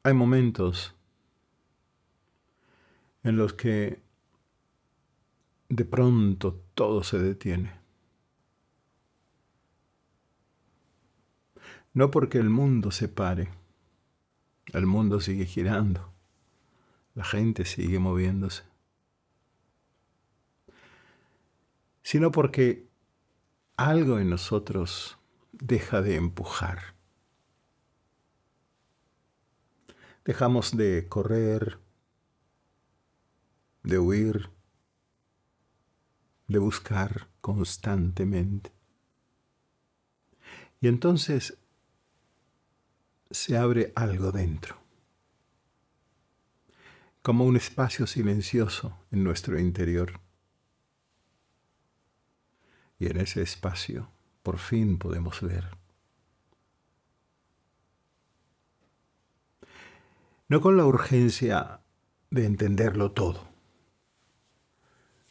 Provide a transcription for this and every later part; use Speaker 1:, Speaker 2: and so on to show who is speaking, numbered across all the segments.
Speaker 1: Hay momentos en los que de pronto todo se detiene. No porque el mundo se pare, el mundo sigue girando, la gente sigue moviéndose, sino porque algo en nosotros deja de empujar. Dejamos de correr, de huir, de buscar constantemente. Y entonces se abre algo dentro, como un espacio silencioso en nuestro interior. Y en ese espacio por fin podemos ver. No con la urgencia de entenderlo todo,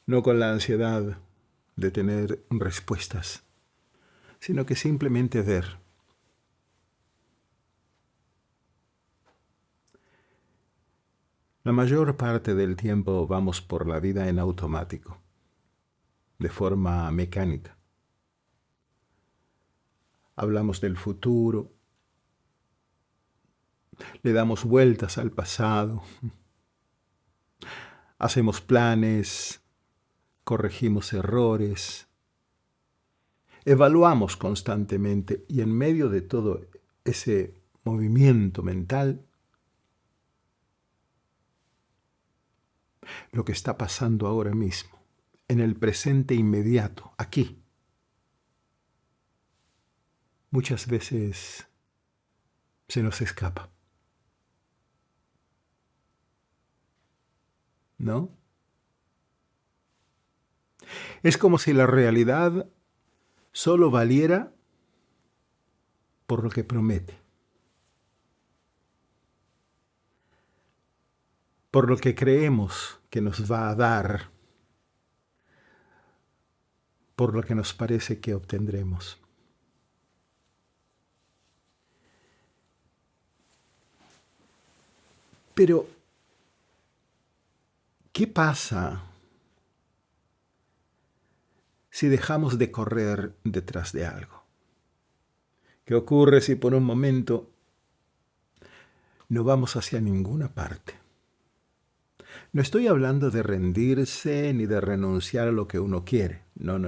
Speaker 1: no con la ansiedad de tener respuestas, sino que simplemente ver. La mayor parte del tiempo vamos por la vida en automático, de forma mecánica. Hablamos del futuro, le damos vueltas al pasado, hacemos planes, corregimos errores, evaluamos constantemente y en medio de todo ese movimiento mental, lo que está pasando ahora mismo, en el presente inmediato, aquí, muchas veces se nos escapa. ¿No? Es como si la realidad solo valiera por lo que promete, por lo que creemos que nos va a dar, por lo que nos parece que obtendremos. Pero, ¿qué pasa si dejamos de correr detrás de algo? ¿Qué ocurre si por un momento no vamos hacia ninguna parte? No estoy hablando de rendirse ni de renunciar a lo que uno quiere. No.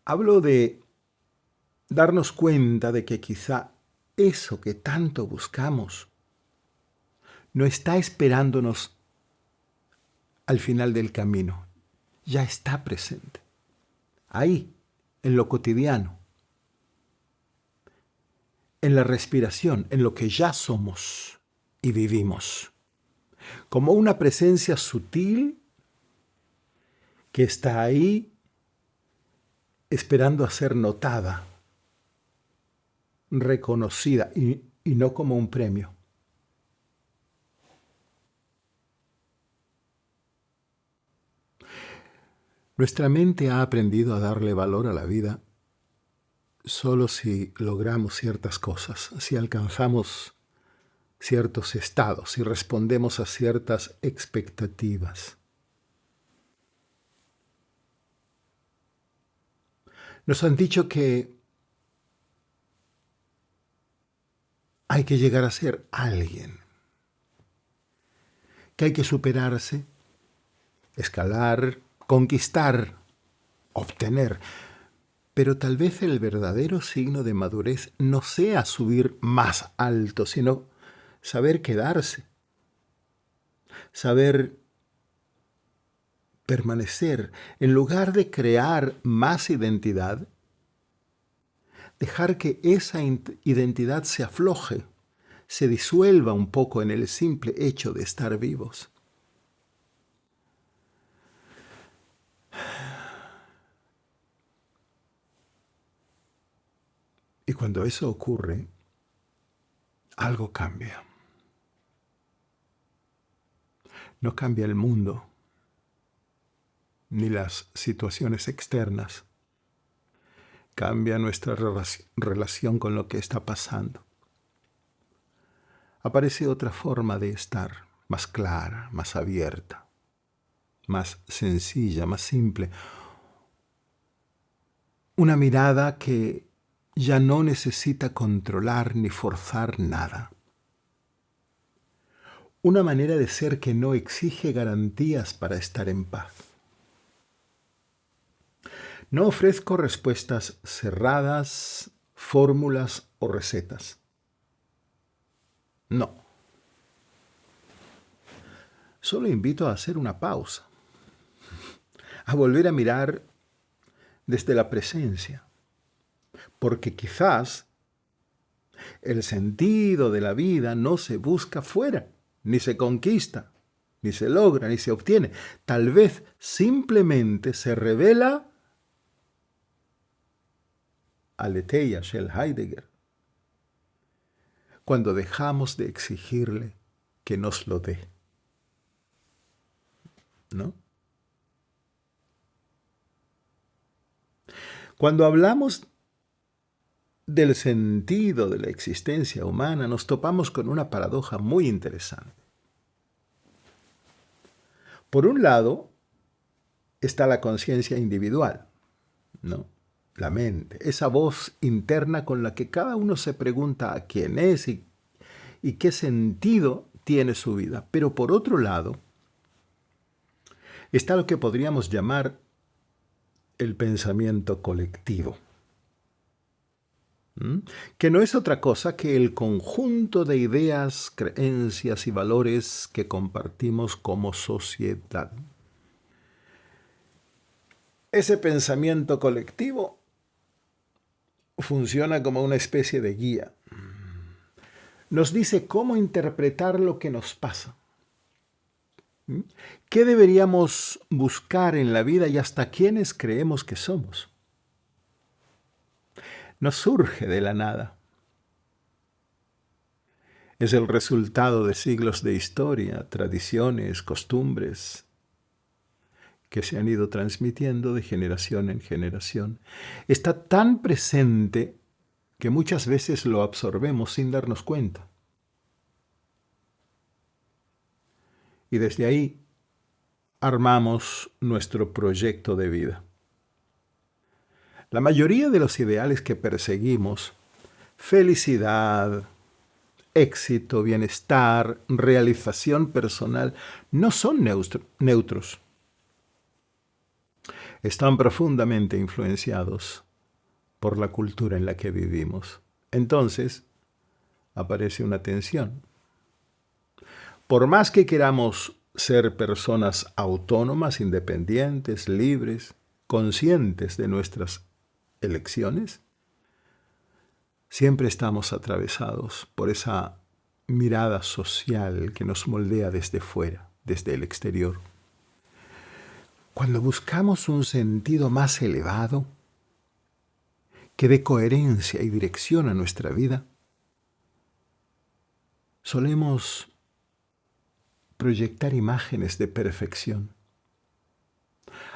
Speaker 1: Hablo de darnos cuenta de que quizá eso que tanto buscamos no está esperándonos al final del camino. Ya está presente. Ahí, en lo cotidiano, en la respiración, en lo que ya somos y vivimos. Como una presencia sutil que está ahí esperando a ser notada, reconocida y no como un premio. Nuestra mente ha aprendido a darle valor a la vida solo si logramos ciertas cosas, si alcanzamos ciertos estados, si respondemos a ciertas expectativas. Nos han dicho que hay que llegar a ser alguien, que hay que superarse, escalar, conquistar, obtener. Pero tal vez el verdadero signo de madurez no sea subir más alto, sino saber quedarse, saber permanecer. En lugar de crear más identidad, dejar que esa identidad se afloje, se disuelva un poco en el simple hecho de estar vivos. Y cuando eso ocurre, algo cambia. No cambia el mundo, ni las situaciones externas. Cambia nuestra relación con lo que está pasando. aparece otra forma de estar, más clara, más abierta, más sencilla, más simple. Una mirada que ya no necesita controlar ni forzar nada. Una manera de ser que no exige garantías para estar en paz. No ofrezco respuestas cerradas, fórmulas o recetas. No. Solo invito a hacer una pausa, a volver a mirar desde la presencia, porque quizás el sentido de la vida no se busca fuera, ni se conquista, ni se logra, ni se obtiene. Tal vez simplemente se revela, aletheia Shel Heidegger, cuando dejamos de exigirle que nos lo dé. ¿No? Cuando hablamos del sentido de la existencia humana, nos topamos con una paradoja muy interesante. Por un lado, está la conciencia individual, ¿no? La mente, esa voz interna con la que cada uno se pregunta a quién es y qué sentido tiene su vida. Pero por otro lado, está lo que podríamos llamar el pensamiento colectivo, que no es otra cosa que el conjunto de ideas, creencias y valores que compartimos como sociedad. Ese pensamiento colectivo funciona como una especie de guía. Nos dice cómo interpretar lo que nos pasa. ¿Qué deberíamos buscar en la vida y hasta quiénes creemos que somos? No surge de la nada. Es el resultado de siglos de historia, tradiciones, costumbres que se han ido transmitiendo de generación en generación. Está tan presente que muchas veces lo absorbemos sin darnos cuenta. Y desde ahí armamos nuestro proyecto de vida. La mayoría de los ideales que perseguimos, felicidad, éxito, bienestar, realización personal, no son neutros. Están profundamente influenciados por la cultura en la que vivimos. Entonces, aparece una tensión. Por más que queramos ser personas autónomas, independientes, libres, conscientes de nuestras elecciones, siempre estamos atravesados por esa mirada social que nos moldea desde fuera, desde el exterior. Cuando buscamos un sentido más elevado, que dé coherencia y dirección a nuestra vida, solemos proyectar imágenes de perfección.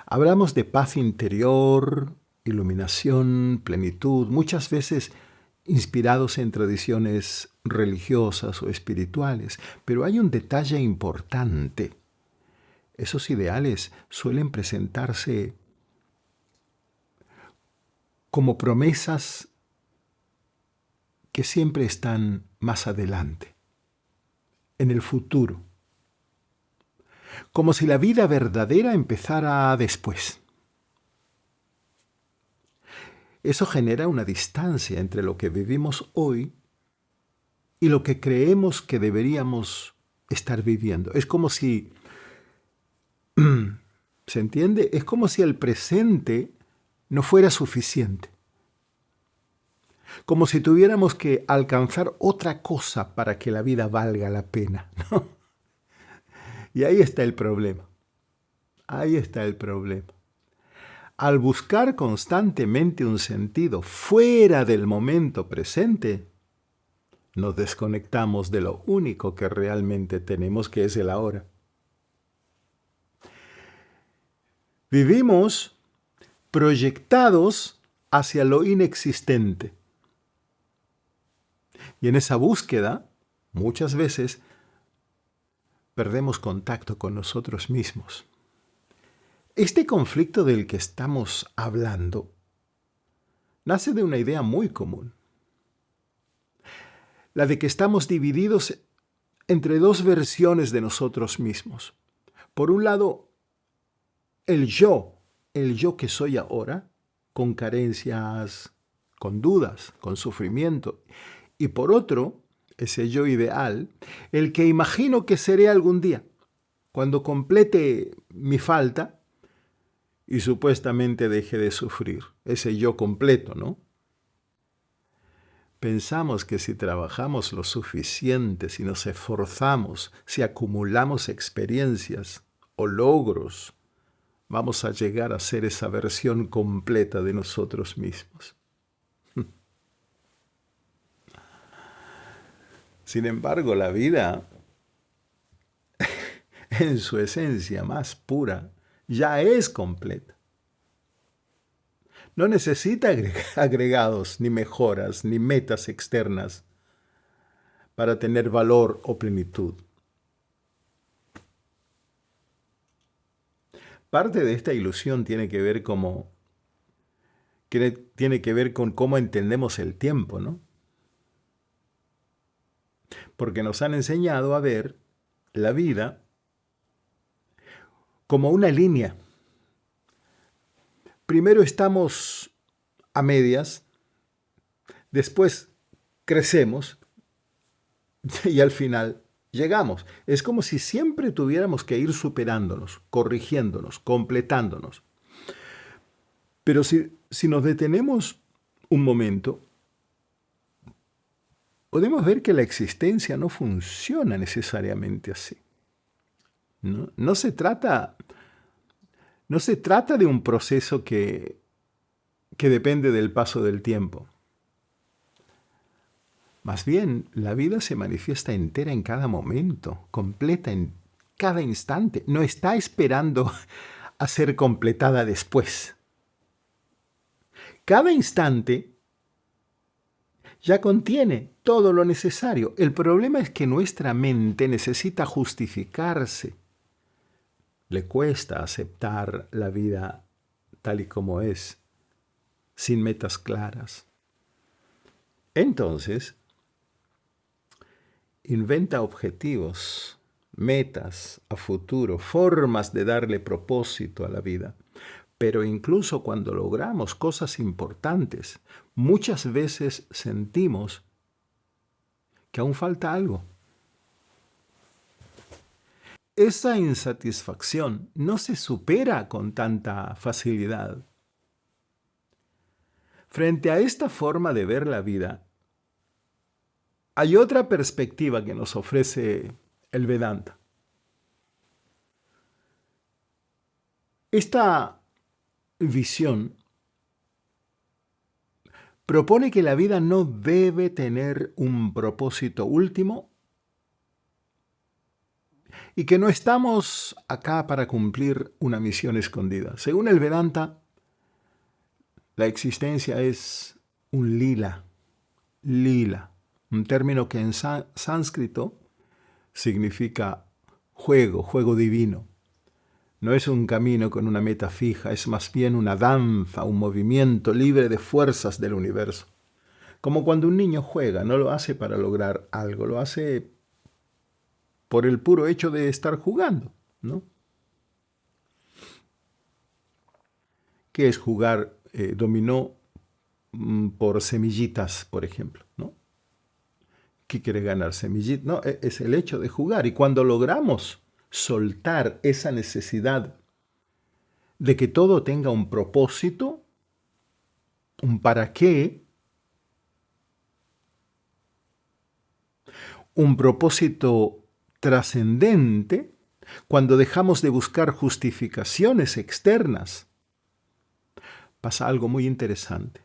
Speaker 1: Hablamos de paz interior, iluminación, plenitud, muchas veces inspirados en tradiciones religiosas o espirituales, pero hay un detalle importante. Esos ideales suelen presentarse como promesas que siempre están más adelante, en el futuro, como si la vida verdadera empezara después. Eso genera una distancia entre lo que vivimos hoy y lo que creemos que deberíamos estar viviendo. Es como si, ¿se entiende? Es como si el presente no fuera suficiente. Como si tuviéramos que alcanzar otra cosa para que la vida valga la pena, ¿no? Y ahí está el problema. Ahí está el problema. Al buscar constantemente un sentido fuera del momento presente, nos desconectamos de lo único que realmente tenemos, que es el ahora. Vivimos proyectados hacia lo inexistente. Y en esa búsqueda muchas veces perdemos contacto con nosotros mismos. Este conflicto del que estamos hablando nace de una idea muy común, la de que estamos divididos entre dos versiones de nosotros mismos. Por un lado, el yo que soy ahora, con carencias, con dudas, con sufrimiento. Y por otro, ese yo ideal, el que imagino que seré algún día, cuando complete mi falta y supuestamente deje de sufrir. Ese yo completo, ¿no? Pensamos que si trabajamos lo suficiente, si nos esforzamos, si acumulamos experiencias o logros, vamos a llegar a ser esa versión completa de nosotros mismos. Sin embargo, la vida, en su esencia más pura, ya es completa. No necesita agregados, ni mejoras, ni metas externas para tener valor o plenitud. Parte de esta ilusión tiene que ver con cómo entendemos el tiempo, ¿no? Porque nos han enseñado a ver la vida como una línea. Primero estamos a medias, después crecemos y al final llegamos. Es como si siempre tuviéramos que ir superándonos, corrigiéndonos, completándonos. Pero si nos detenemos un momento, podemos ver que la existencia no funciona necesariamente así. No se trata de un proceso que depende del paso del tiempo. Más bien, la vida se manifiesta entera en cada momento, completa en cada instante. No está esperando a ser completada después. Cada instante ya contiene todo lo necesario. El problema es que nuestra mente necesita justificarse. Le cuesta aceptar la vida tal y como es, sin metas claras. Entonces, inventa objetivos, metas a futuro, formas de darle propósito a la vida. Pero incluso cuando logramos cosas importantes, muchas veces sentimos que aún falta algo. Esa insatisfacción no se supera con tanta facilidad. Frente a esta forma de ver la vida, hay otra perspectiva que nos ofrece el Vedanta. Esta visión propone que la vida no debe tener un propósito último y que no estamos acá para cumplir una misión escondida. Según el Vedanta, la existencia es un lila, un término que en sánscrito significa juego divino. No es un camino con una meta fija, es más bien una danza, un movimiento libre de fuerzas del universo. Como cuando un niño juega, no lo hace para lograr algo, lo hace por el puro hecho de estar jugando, ¿no? ¿Qué es jugar dominó por semillitas, por ejemplo, ¿no? ¿Qué quiere ganar? Semillitas. No, es el hecho de jugar. Y cuando logramos soltar esa necesidad de que todo tenga un propósito, un para qué, un propósito trascendente, cuando dejamos de buscar justificaciones externas, pasa algo muy interesante.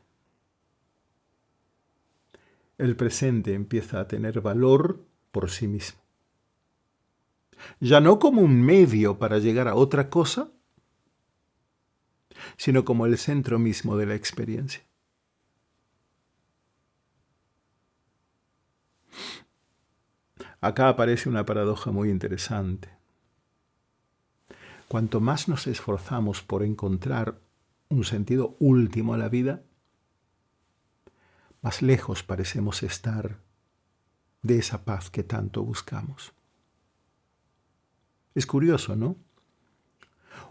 Speaker 1: El presente empieza a tener valor por sí mismo. Ya no como un medio para llegar a otra cosa, sino como el centro mismo de la experiencia. Acá aparece una paradoja muy interesante. Cuanto más nos esforzamos por encontrar un sentido último a la vida, más lejos parecemos estar de esa paz que tanto buscamos. Es curioso, ¿no?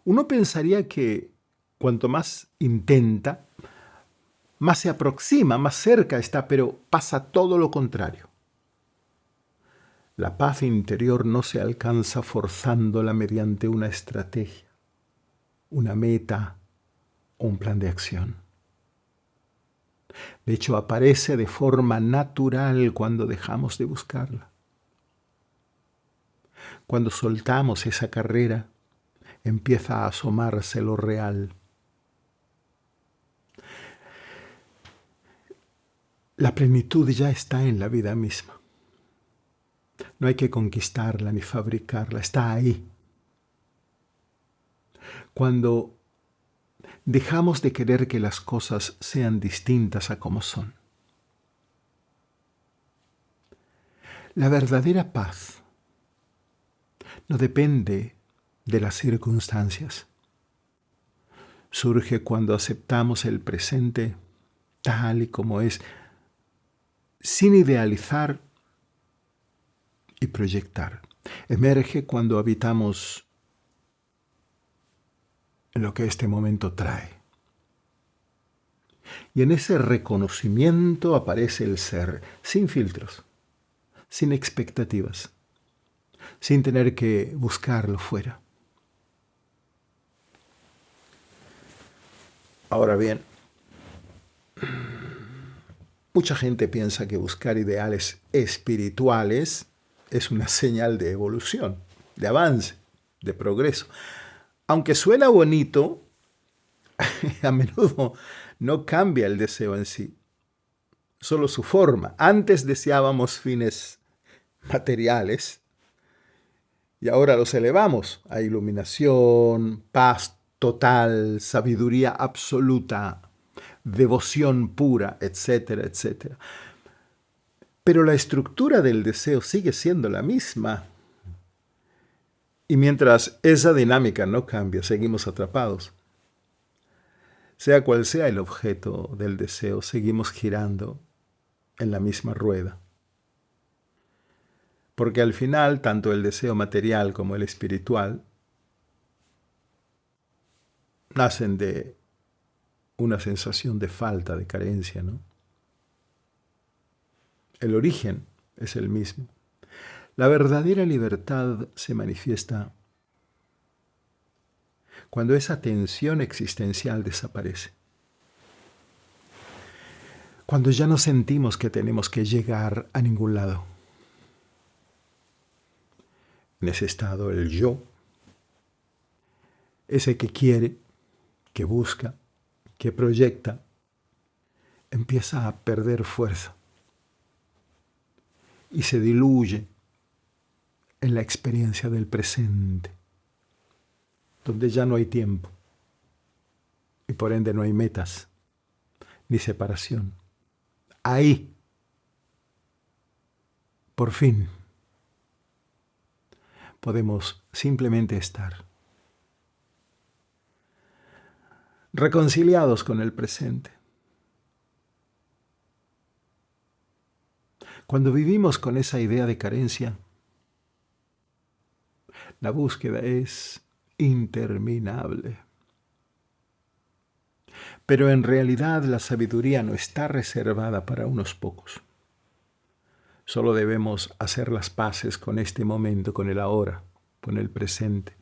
Speaker 1: Uno pensaría que cuanto más intenta, más se aproxima, más cerca está, pero pasa todo lo contrario. La paz interior no se alcanza forzándola mediante una estrategia, una meta o un plan de acción. De hecho, aparece de forma natural cuando dejamos de buscarla. Cuando soltamos esa carrera, empieza a asomarse lo real. La plenitud ya está en la vida misma. No hay que conquistarla ni fabricarla, está ahí. Cuando dejamos de querer que las cosas sean distintas a como son. La verdadera paz no depende de las circunstancias. Surge cuando aceptamos el presente tal y como es, sin idealizar y proyectar. Emerge cuando habitamos en lo que este momento trae. Y en ese reconocimiento aparece el ser, sin filtros, sin expectativas, sin tener que buscarlo fuera. Ahora bien, mucha gente piensa que buscar ideales espirituales es una señal de evolución, de avance, de progreso. Aunque suena bonito, a menudo no cambia el deseo en sí, solo su forma. Antes deseábamos fines materiales y ahora los elevamos a iluminación, paz total, sabiduría absoluta, devoción pura, etcétera, etcétera. Pero la estructura del deseo sigue siendo la misma. Y mientras esa dinámica no cambia, seguimos atrapados. Sea cual sea el objeto del deseo, seguimos girando en la misma rueda. Porque al final, tanto el deseo material como el espiritual nacen de una sensación de falta, de carencia, ¿no? El origen es el mismo. La verdadera libertad se manifiesta cuando esa tensión existencial desaparece. Cuando ya no sentimos que tenemos que llegar a ningún lado. En ese estado el yo, ese que quiere, que busca, que proyecta, empieza a perder fuerza y se diluye en la experiencia del presente, donde ya no hay tiempo y por ende no hay metas ni separación. Ahí, por fin, podemos simplemente estar reconciliados con el presente. Cuando vivimos con esa idea de carencia, la búsqueda es interminable. Pero en realidad la sabiduría no está reservada para unos pocos. Solo debemos hacer las paces con este momento, con el ahora, con el presente.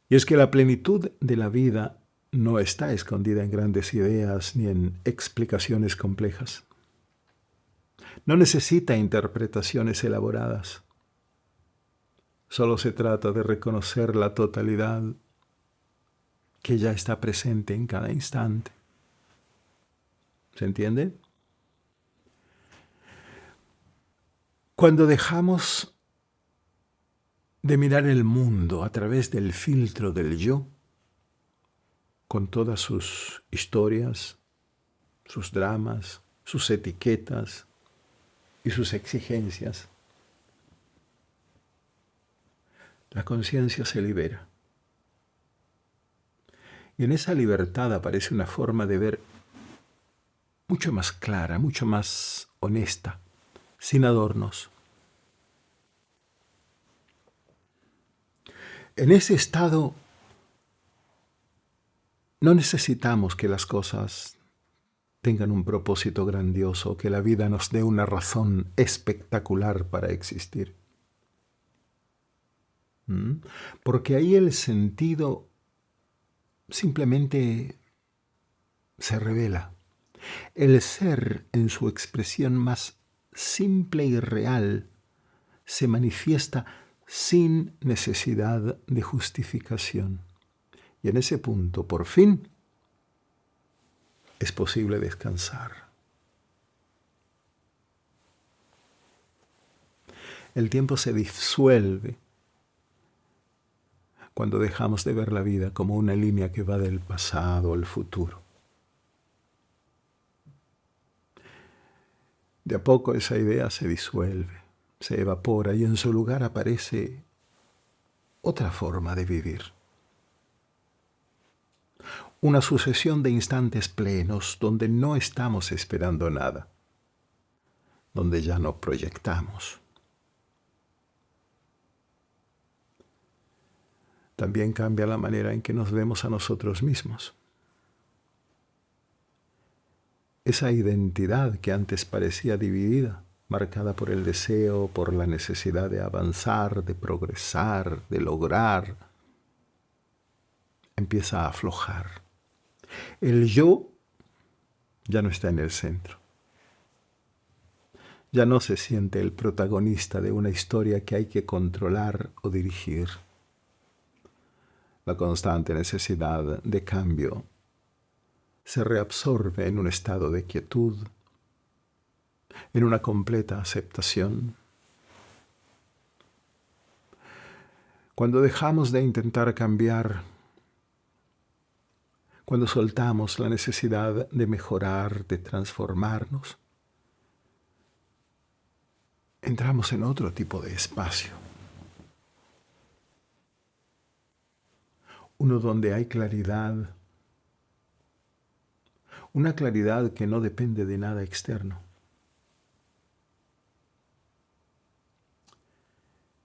Speaker 1: Y es que la plenitud de la vida no está escondida en grandes ideas ni en explicaciones complejas. No necesita interpretaciones elaboradas. Solo se trata de reconocer la totalidad que ya está presente en cada instante. ¿Se entiende? Cuando dejamos de mirar el mundo a través del filtro del yo, con todas sus historias, sus dramas, sus etiquetas y sus exigencias, la conciencia se libera. Y en esa libertad aparece una forma de ver mucho más clara, mucho más honesta, sin adornos. En ese estado no necesitamos que las cosas tengan un propósito grandioso, que la vida nos dé una razón espectacular para existir. Porque ahí el sentido simplemente se revela. El ser en su expresión más simple y real se manifiesta sin necesidad de justificación. Y en ese punto, por fin, es posible descansar. El tiempo se disuelve cuando dejamos de ver la vida como una línea que va del pasado al futuro. De a poco esa idea se disuelve, se evapora y en su lugar aparece otra forma de vivir. Una sucesión de instantes plenos donde no estamos esperando nada, donde ya no proyectamos. También cambia la manera en que nos vemos a nosotros mismos. Esa identidad que antes parecía dividida, marcada por el deseo, por la necesidad de avanzar, de progresar, de lograr, empieza a aflojar. El yo ya no está en el centro. Ya no se siente el protagonista de una historia que hay que controlar o dirigir. La constante necesidad de cambio se reabsorbe en un estado de quietud, en una completa aceptación. Cuando dejamos de intentar cambiar, cuando soltamos la necesidad de mejorar, de transformarnos, entramos en otro tipo de espacio. Uno donde hay claridad, una claridad que no depende de nada externo.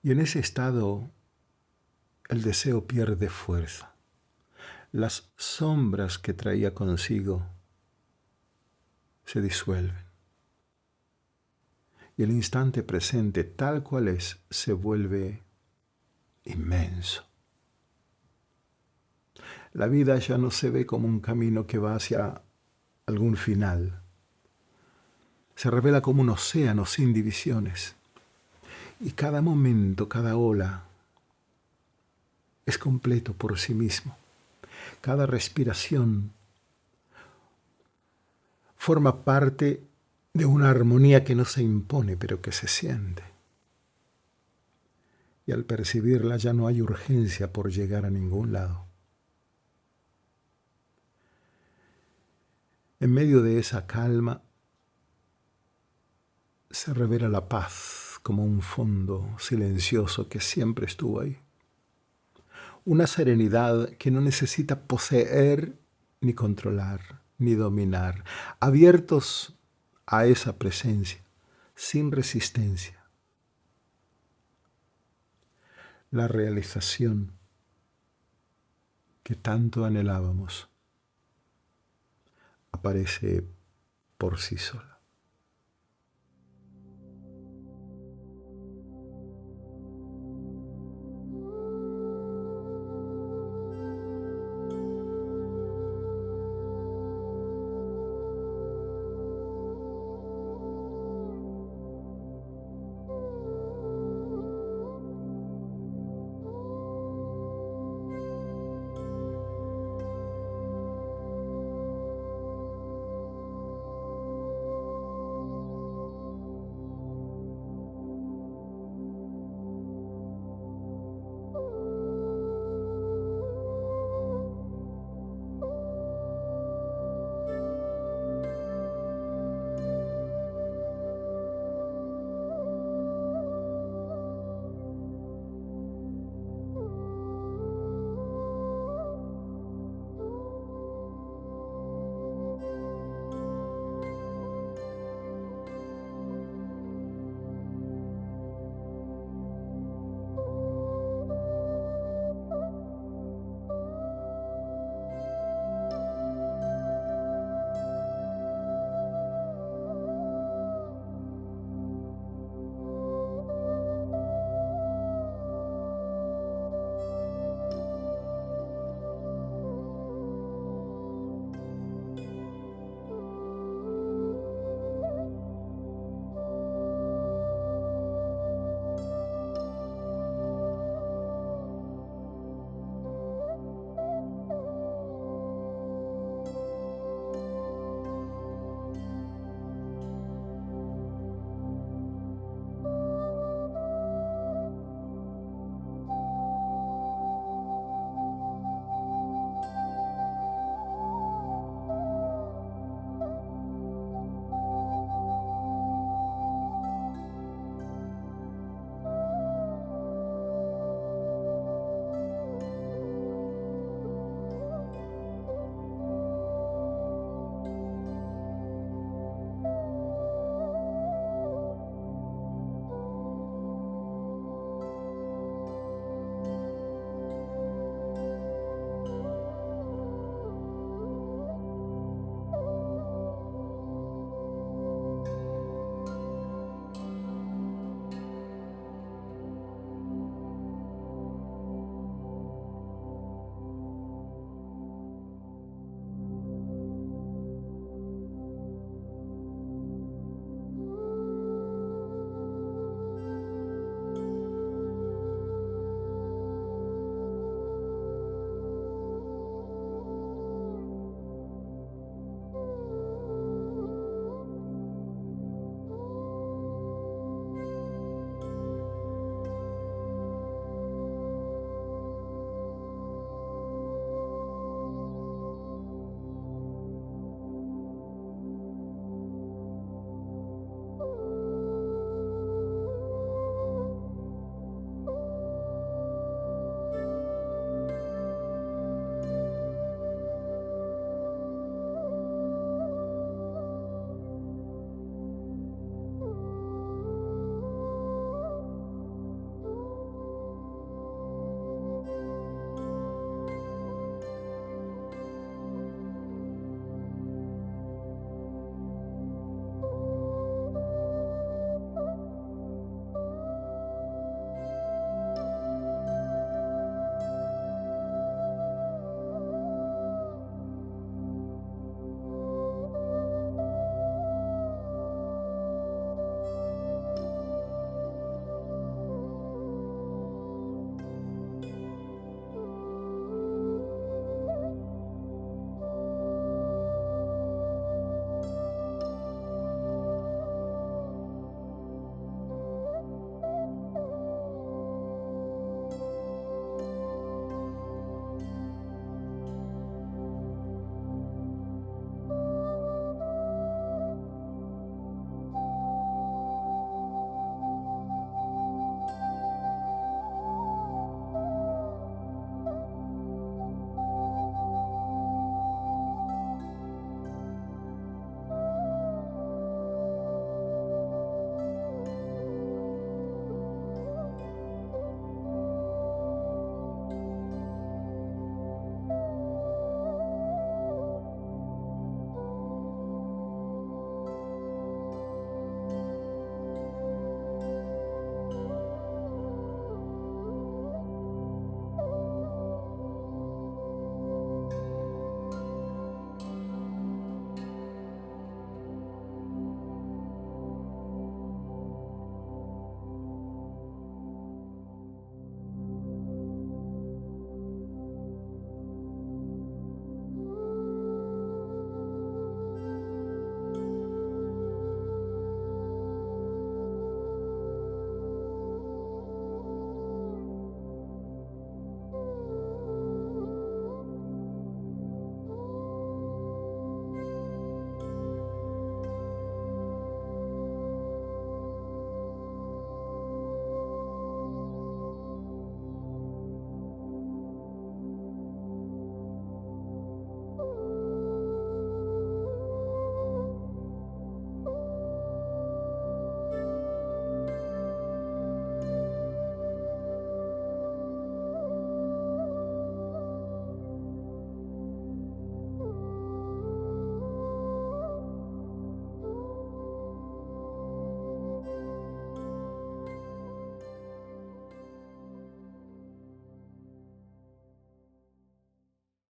Speaker 1: Y en ese estado, el deseo pierde fuerza. Las sombras que traía consigo se disuelven. Y el instante presente, tal cual es, se vuelve inmenso. La vida ya no se ve como un camino que va hacia algún final. Se revela como un océano sin divisiones. Y cada momento, cada ola, es completo por sí mismo. Cada respiración forma parte de una armonía que no se impone, pero que se siente. Y al percibirla ya no hay urgencia por llegar a ningún lado. En medio de esa calma se revela la paz como un fondo silencioso que siempre estuvo ahí. Una serenidad que no necesita poseer ni controlar, ni dominar, abiertos a esa presencia, sin resistencia. La realización que tanto anhelábamos aparece por sí sola.